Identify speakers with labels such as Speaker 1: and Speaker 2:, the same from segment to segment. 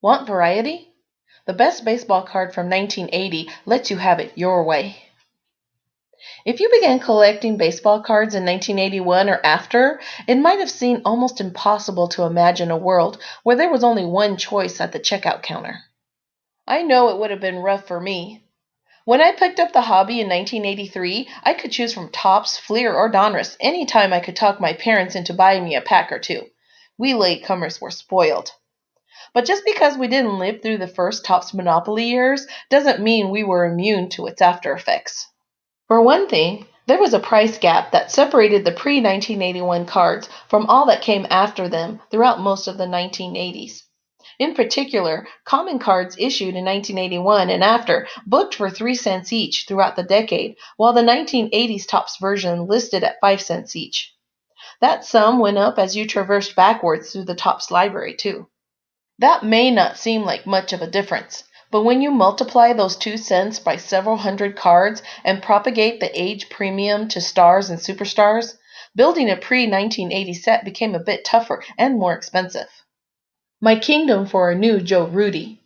Speaker 1: Want variety? The best baseball card from 1980 lets you have it your way. If you began collecting baseball cards in 1981 or after, it might have seemed almost impossible to imagine a world where there was only one choice at the checkout counter. I know it would have been rough for me. When I picked up the hobby in 1983, I could choose from Topps, Fleer, or Donruss any time I could talk my parents into buying me a pack or two. We latecomers were spoiled. But just because we didn't live through the first Topps monopoly years doesn't mean we were immune to its after effects. For one thing, there was a price gap that separated the pre-1981 cards from all that came after them throughout most of the 1980s. In particular, common cards issued in 1981 and after booked for 3 cents each throughout the decade, while the 1980s Topps version listed at 5 cents each. That sum went up as you traversed backwards through the Topps library, too. That may not seem like much of a difference, but when you multiply those 2 cents by several hundred cards and propagate the age premium to stars and superstars, building a pre-1980 set became a bit tougher and more expensive. My kingdom for a new Joe Rudi.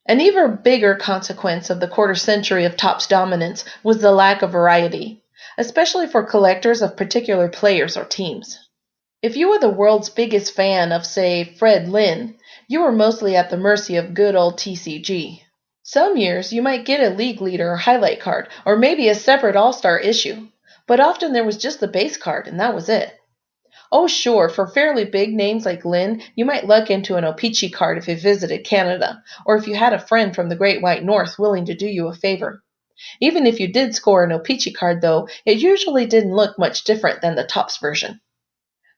Speaker 1: An even bigger consequence of the quarter century of Topps dominance was the lack of variety, especially for collectors of particular players or teams. If you were the world's biggest fan of, say, Fred Lynn, you were mostly at the mercy of good old TCG. Some years you might get a league leader or highlight card, or maybe a separate all-star issue, but often there was just the base card and that was it. Oh sure, for fairly big names like Lynn, you might luck into an O-Pee-Chee card if you visited Canada, or if you had a friend from the Great White North willing to do you a favor. Even if you did score an O-Pee-Chee card though, it usually didn't look much different than the Topps version.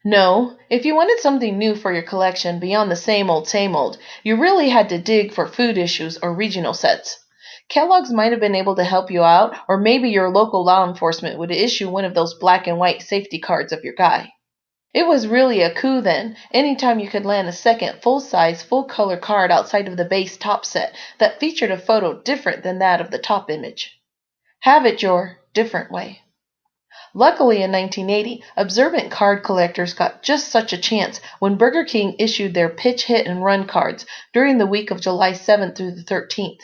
Speaker 1: No, if you wanted something new for your collection beyond the same old, you really had to dig for food issues or regional sets. Kellogg's might have been able to help you out, or maybe your local law enforcement would issue one of those black and white safety cards of your guy. It was really a coup then, anytime you could land a second full-size, full-color card outside of the base top set that featured a photo different than that of the top image. Have it your different way. Luckily in 1980, observant card collectors got just such a chance when Burger King issued their pitch hit and run cards during the week of July 7th through the 13th.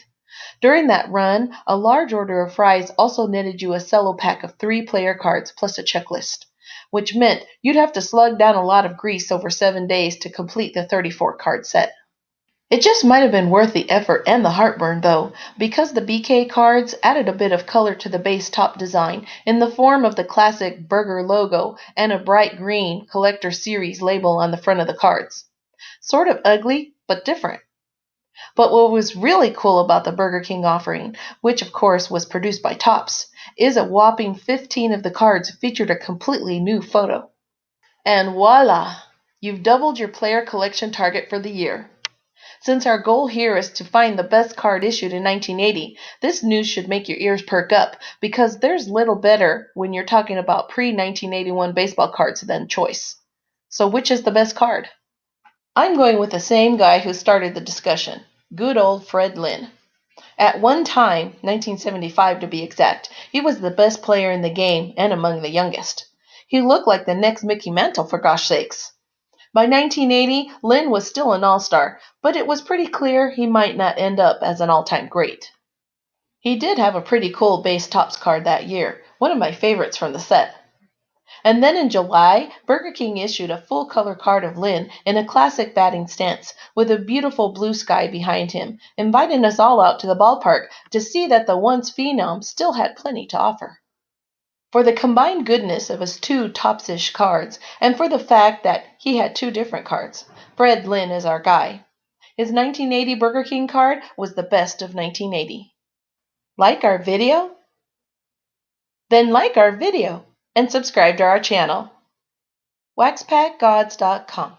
Speaker 1: During that run, a large order of fries also netted you a cello pack of 3 player cards plus a checklist, which meant you'd have to slug down a lot of grease over 7 days to complete the 34 card set. It just might have been worth the effort and the heartburn, though, because the BK cards added a bit of color to the base top design in the form of the classic burger logo and a bright green Collector Series label on the front of the cards. Sort of ugly, but different. But what was really cool about the Burger King offering, which of course was produced by Topps, is a whopping 15 of the cards featured a completely new photo. And voila! You've doubled your player collection target for the year. Since our goal here is to find the best card issued in 1980, this news should make your ears perk up because there's little better when you're talking about pre-1981 baseball cards than choice. So which is the best card? I'm going with the same guy who started the discussion, good old Fred Lynn. At one time, 1975 to be exact, he was the best player in the game and among the youngest. He looked like the next Mickey Mantle for gosh sakes. By 1980, Lynn was still an all-star, but it was pretty clear he might not end up as an all-time great. He did have a pretty cool base Topps card that year, one of my favorites from the set. And then in July, Burger King issued a full-color card of Lynn in a classic batting stance with a beautiful blue sky behind him, inviting us all out to the ballpark to see that the once phenom still had plenty to offer. For the combined goodness of his 2 Topps-ish cards, and for the fact that he had 2 different cards, Fred Lynn is our guy. His 1980 Burger King card was the best of 1980. Like our video? Then like our video and subscribe to our channel. WaxPackGods.com